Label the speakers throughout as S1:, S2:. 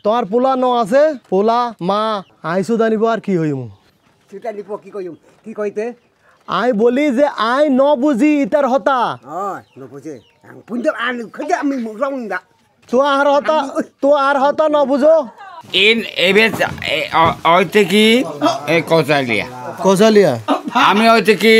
S1: তোমার পোলা ন আছে পোলা মা আইসু জানিব আর কি হইম
S2: সেটা নিব কি কইম কি কইতে
S1: আই বলি যে আই ন বুঝি ইতার হতা
S2: নবুঝে পুঞ্জাব আন খজা আমি রংদা
S1: তো আর হতা ন বুঝো
S3: ইন এবেস হইতে কি
S1: কৌশালিয়া
S3: আমি হইতে কি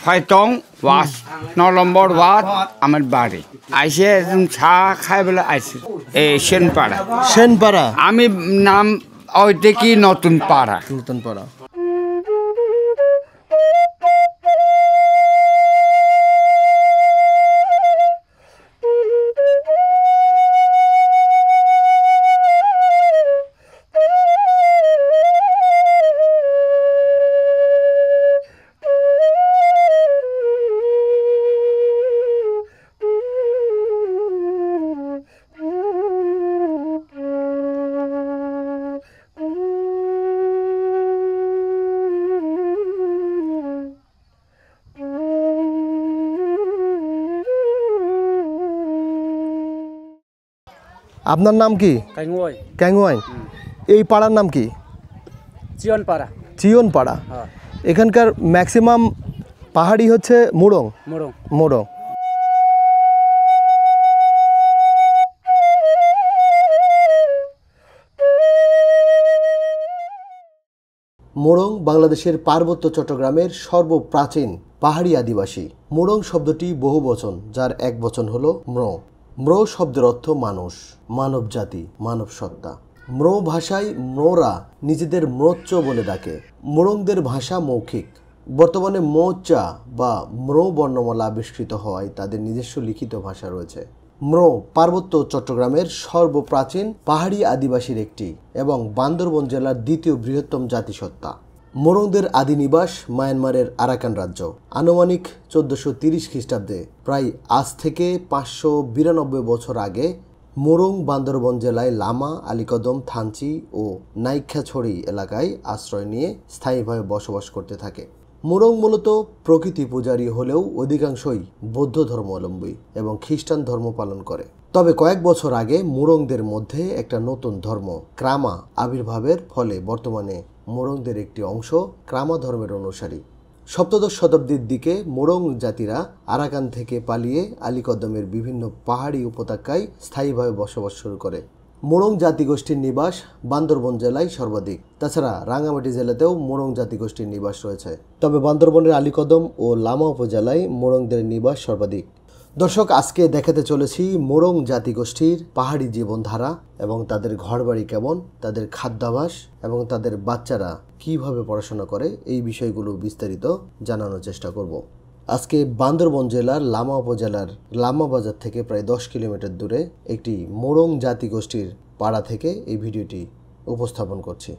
S3: ফাইটং ওয়াস 9 নম্বর ওয়ার্ড আমার বাড়ি আইসে চা খাই বলে আইসে সেনপাড়া আমি নাম হইতে কি নতুন পাড়া
S1: আপনার নাম কি ক্যাঙ্গুয়াই এই পাড়ার নাম কি চিয়নপাড়া এখানকার ম্যাক্সিমাম পাহাড়ি হচ্ছে মুড়ং মোরং বাংলাদেশের পার্বত্য চট্টগ্রামের সর্বপ্রাচীন পাহাড়ি আদিবাসী। মোরং শব্দটি বহু বচন, যার এক বচন হলো ম্র। ম্র শব্দের অর্থ মানুষ, মানব জাতি, মানব সত্তা। ম্র ভাষায় ম্ররা নিজেদের ম্রোচ্চ বলে ডাকে। মোরংদের ভাষা মৌখিক। বর্তমানে মোচা বা ম্র বর্ণমালা আবিষ্কৃত হওয়ায় তাদের নিজস্ব লিখিত ভাষা রয়েছে। ম্র পার্বত্য চট্টগ্রামের সর্বপ্রাচীন পাহাড়ি আদিবাসীর একটি এবং বান্দরবন জেলার দ্বিতীয় বৃহত্তম জাতিসত্তা। মোরংদের আদি নিবাস মায়ানমারের আরাকান রাজ্য। আনুমানিক 1430 খ্রিস্টাব্দে, প্রায় আজ থেকে 592 বছর আগে, মোরং বান্দরবন জেলায় লামা, আলীকদম, থানচি ও নাইখ্যাছড়ি এলাকায় আশ্রয় নিয়ে স্থায়ীভাবে বসবাস করতে থাকে। মোরং মূলত প্রকৃতি পূজারী হলেও অধিকাংশই বৌদ্ধ ধর্মাবলম্বী এবং খ্রিস্টান ধর্ম পালন করে। তবে কয়েক বছর আগে মোরংদের মধ্যে একটা নতুন ধর্ম ক্রামা আবির্ভাবের ফলে বর্তমানে মোরংদের একটি অংশ ক্রামা ধর্মের অনুসারী। সপ্তদশ শতাব্দীর দিকে মোরং জাতিরা আরাকান থেকে পালিয়ে আলীকদমের বিভিন্ন পাহাড়ি উপত্যকায় স্থায়ীভাবে বসবাস শুরু করে। মোরং জাতিগোষ্ঠীর নিবাস বান্দরবন জেলায় সর্বাধিক। তাছাড়া রাঙ্গামাটি জেলাতেও মোরং জাতিগোষ্ঠীর নিবাস রয়েছে, তবে বান্দরবনের আলীকদম ও লামা উপজেলায় মোরংদের নিবাস সর্বাধিক। দর্শক, আজকে দেখাতে চলেছি মোরং জাতিগোষ্ঠীর পাহাড়ি জীবনধারা এবং তাদের ঘরবাড়ি কেমন, তাদের খাদ্যাভ্যাস এবং তাদের বাচ্চারা কিভাবে পড়াশোনা করে, এই বিষয়গুলো বিস্তারিত জানানোর চেষ্টা করব। আজকে বান্দরবন জেলার লামা উপজেলার লামা বাজার থেকে প্রায় 10 কিলোমিটার দূরে একটি মোরং জাতিগোষ্ঠীর পাড়া থেকে এই ভিডিওটি উপস্থাপন করছি।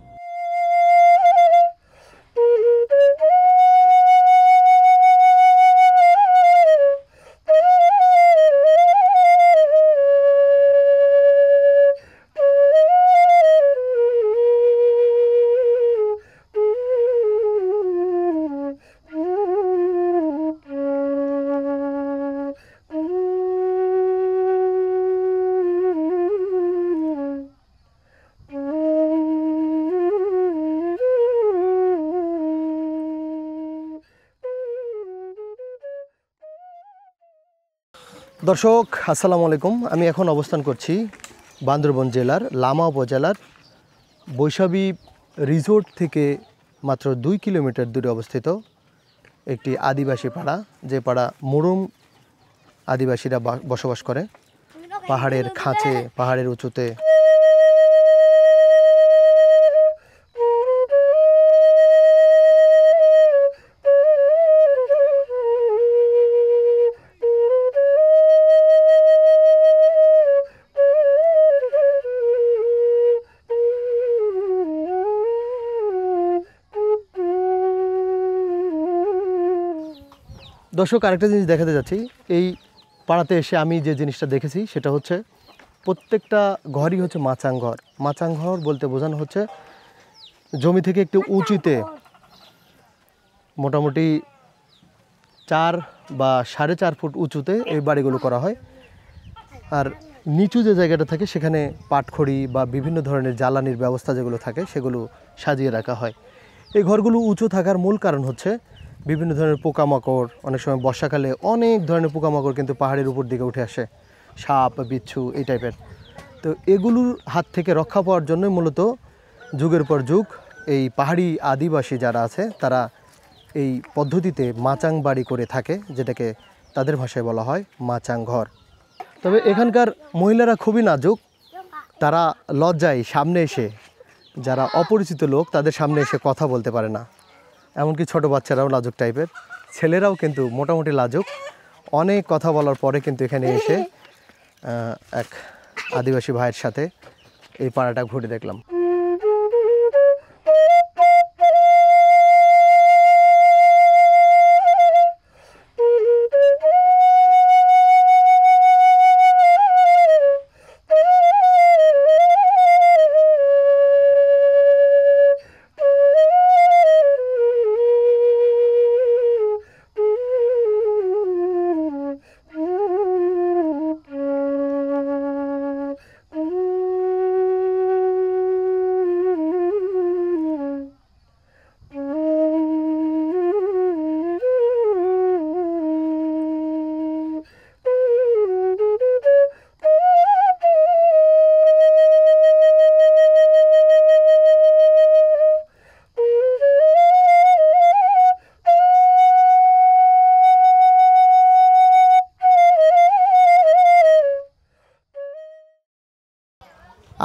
S1: দর্শক আসসালামু আলাইকুম, আমি এখন অবস্থান করছি বান্দরবন জেলার লামা উপজেলার বৈশাখী রিসোর্ট থেকে মাত্র 2 কিলোমিটার দূরে অবস্থিত একটি আদিবাসী পাড়া, যে পাড়া মোরং আদিবাসীরা বসবাস করে পাহাড়ের খাঁচে, পাহাড়ের উঁচুতে। দর্শক, আরেকটা জিনিস দেখাতে যাচ্ছি। এই পাড়াতে এসে আমি যে জিনিসটা দেখেছি সেটা হচ্ছে প্রত্যেকটা ঘরই হচ্ছে মাচাং ঘর। মাচাং ঘর বলতে বোঝানো হচ্ছে জমি থেকে একটু উঁচুতে, মোটামুটি 4 বা 4.5 ফুট উঁচুতে এই বাড়িগুলো করা হয়। আর নিচু যে জায়গাটা থাকে সেখানে পাটখড়ি বা বিভিন্ন ধরনের জ্বালানির ব্যবস্থা যেগুলো থাকে সেগুলো সাজিয়ে রাখা হয়। এই ঘরগুলো উঁচু থাকার মূল কারণ হচ্ছে বিভিন্ন ধরনের পোকামাকড়, অনেক সময় বর্ষাকালে অনেক ধরনের পোকামাকড় কিন্তু পাহাড়ের উপর দিকে উঠে আসে, সাপ বিচ্ছু এই টাইপের। তো এগুলোর হাত থেকে রক্ষা পাওয়ার জন্যই মূলত যুগের পর যুগ এই পাহাড়ি আদিবাসী যারা আছে তারা এই পদ্ধতিতে মাচাং বাড়ি করে থাকে, যেটাকে তাদের ভাষায় বলা হয় মাচাং ঘর। তবে এখানকার মহিলারা খুবই নাজুক, তারা লজ্জায় সামনে এসে, যারা অপরিচিত লোক তাদের সামনে এসে কথা বলতে পারে না। এমনকি ছোট বাচ্চারাও লাজুক টাইপের, ছেলেরাও কিন্তু মোটামুটি লাজুক। অনেক কথা বলার পরে কিন্তু এখানে এসে এক আদিবাসী ভাইয়ের সাথে এই পাড়াটা ঘুরে দেখলাম।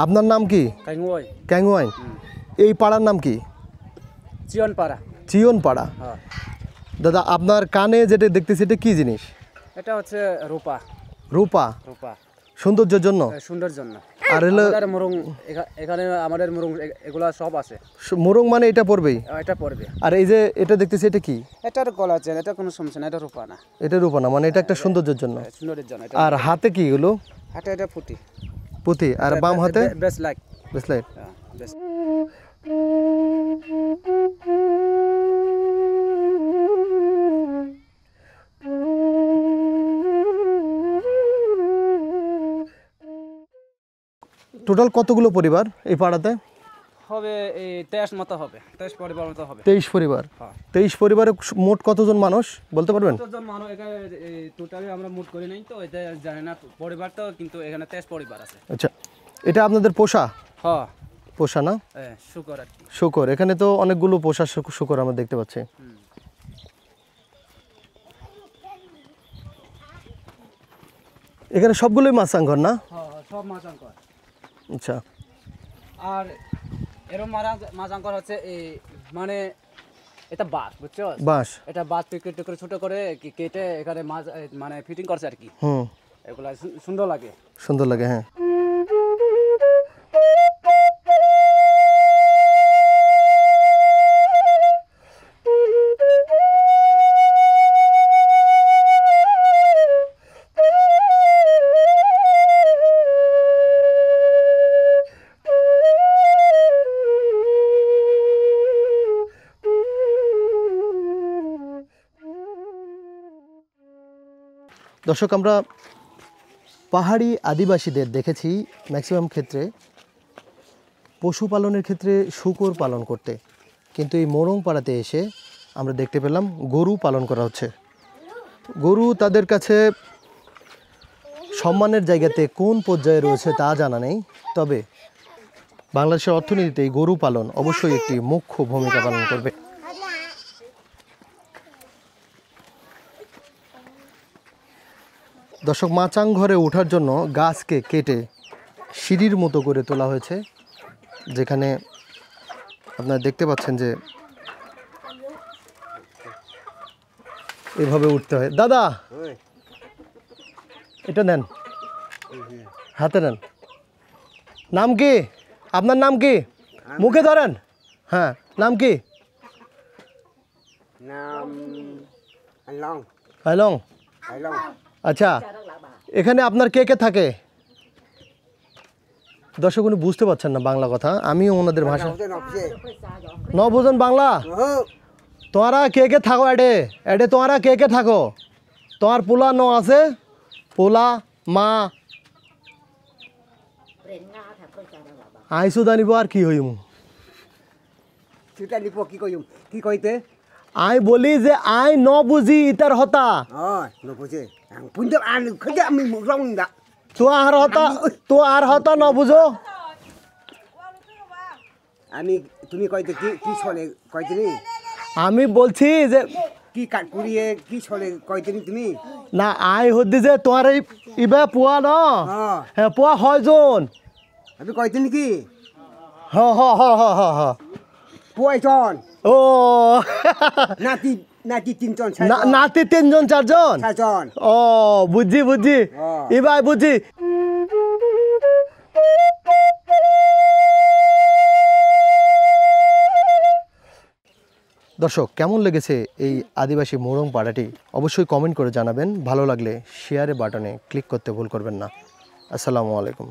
S1: আপনার নাম কি?
S4: কাইংওই
S1: ক্যাংওয়াই। এই পাড়ার নাম কি?
S4: চিয়নপাড়া।
S1: চিয়ন পাড়া।
S4: হ্যাঁ,
S1: দাদা আপনার কানে যেটা দেখতেছি এটা কি জিনিস?
S4: এটা হচ্ছে রূপা।
S1: রূপা?
S4: রূপা
S1: সৌন্দর্যের জন্য?
S4: সুন্দর জন্য।
S1: আর হলো
S4: আমাদের মুরং, এখানে আমাদের মুরং এগুলা সব আছে।
S1: মোরং মানে এটা পড়বেই?
S4: এটা পড়বে।
S1: আর এই যে এটা দেখতেছি এটা কি?
S4: এটার গলা চেন, এটা কোনো সমস্যা না, এটা রূপা না।
S1: এটা রূপা না, মানে এটা একটা সৌন্দর্যের জন্য?
S4: সুন্দরের জন্য।
S1: আর হাতে কি এগুলো?
S4: হাতে এটা ফুটি
S1: পুঁতি। আর বাম হাতে?
S4: বেশ লাইক।
S1: ব্রেসলেট।
S4: বেশ।
S1: টোটাল কতগুলো পরিবার এই পাড়াতে?
S4: হবে এই 23 মতো হবে, 23 পরিবার মতো হবে।
S1: 23 পরিবার। 23 পরিবারে মোট কতজন মানুষ বলতে পারবেন?
S4: কতজন মানুষ এখানে টোটালি আমরা মোট করি নাই তো, এটা জানি না পরিবার তো, কিন্তু এখানে 23 পরিবার আছে।
S1: আচ্ছা, এটা আপনাদের পোষা?
S4: হ্যাঁ,
S1: পোষা না?
S4: শুকর আর কি।
S1: শুকর। এখানে তো অনেকগুলো পোষা শুকর আমরা দেখতে পাচ্ছি। এখানে সবগুলোই মাছাং ঘর না?
S4: হ্যাঁ, সব মাছাঙ্কর।
S1: আচ্ছা।
S4: আর এরম মাছাঙ্কর হচ্ছে এই মানে এটা বাঁশ, বুঝছো?
S1: বাঁশ।
S4: এটা বাঁশ টুকরো করে ছোট করে কেটে এখানে মাছ মানে ফিটিং করছে আর কি। এগুলা সুন্দর লাগে।
S1: সুন্দর লাগে, হ্যাঁ। দর্শক, আমরা পাহাড়ি আদিবাসীদের দেখেছি ম্যাক্সিমাম ক্ষেত্রে পশুপালনের ক্ষেত্রে শূকর পালন করতে, কিন্তু এই মোরং পাড়াতে এসে আমরা দেখতে পেলাম গরু পালন করা হচ্ছে। গরু তাদের কাছে সম্মানের জায়গাতে কোন পর্যায়ে রয়েছে তা জানা নেই, তবে বাংলাদেশের অর্থনীতিতে এই গরু পালন অবশ্যই একটি মুখ্য ভূমিকা পালন করবে। দর্শক, মাচাং ঘরে ওঠার জন্য গাছকে কেটে সিঁড়ির মতো করে তোলা হয়েছে, যেখানে আপনারা দেখতে পাচ্ছেন যে এভাবে উঠতে হয়। দাদা এটা নেন, হাতে নেন। নাম কি আপনার? নাম কি? মুখে ধরেন। হ্যাঁ, নাম কি?
S2: নাম আইলং।
S1: আইলং।
S2: আইলং।
S1: আচ্ছা, এখানে আপনার কে কে থাকে? দর্শক, উনি বুঝতে পারছেন না বাংলা কথা, আমিও ওনাদের ভাষা ন বুঝেন বাংলা। তোমরা কে কে থাকো? এডে এডে তোমরা কে কে থাকো? তোমার পোলা ন আছে? পোলা, মা, আই সুদা নিব আর কি হইম
S2: সেটা নিব কি কইতে
S1: আই বলি যে আই ন বুঝি ইতার হতা
S2: নবুঝে আং পুন্দর আন খজা আমি রং দা
S1: তো আর হতা ন বুঝো
S2: আমি তুমি কইতে কি চলে কইতে
S1: আমি বলছি যে
S2: কি কাট কুড়িয়ে কি চলে কইতে তুমি
S1: না আই হদি যে তোমার এই ইবা পোয়া ন হ্যাঁ পোয়া হয় জন
S2: আমি কইতে কি
S1: হ হ হ হ হ হ
S2: পয়জন
S1: ও
S2: নাতি তিনজন
S1: নাতি 3 জন 4 জন
S2: চারজন
S1: ও বুঝছি এবার বুঝছি দর্শক কেমন লেগেছে এই আদিবাসী মোরং পাড়াটি অবশ্যই কমেন্ট করে জানাবেন ভালো লাগলে শেয়ারে বাটনে ক্লিক করতে ভুল করবেন না আসসালামু আলাইকুম